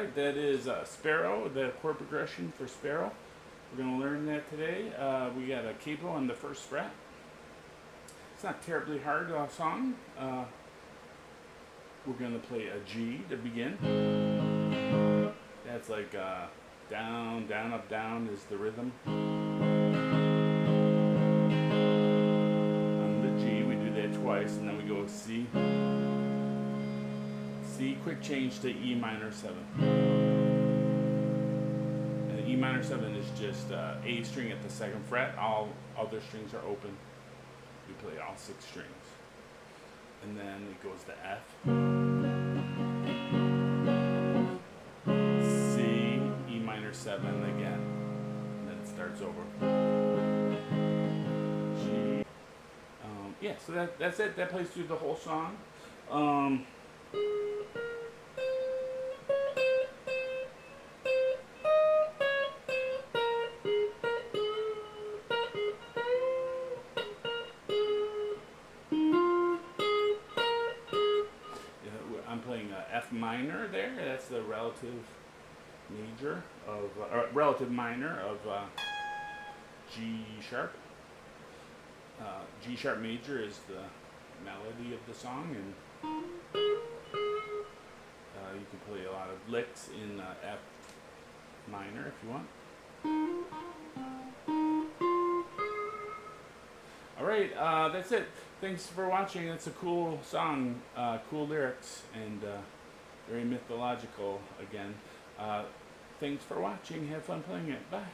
Alright, that is Sparrow, the chord progression for Sparrow. We're going to learn that today. We got a capo on the first fret. It's not terribly hard song. We're going to play a G to begin. That's like down, down, up, down is the rhythm. On the G, we do that twice, and then we go C. C, quick change to E minor 7. And E minor 7 is just A string at the 2nd fret. All other strings are open. We play all 6 strings. And then it goes to F. C, E minor 7 again. And then it starts over. G. Yeah, so that's it. That plays through the whole song. I'm playing F minor there. That's the relative major of, or relative minor of G sharp. G sharp major is the melody of the song, and you can play a lot of licks in F minor if you want. Alright, that's it. Thanks for watching. It's a cool song, cool lyrics, and very mythological again. Thanks for watching. Have fun playing it. Bye.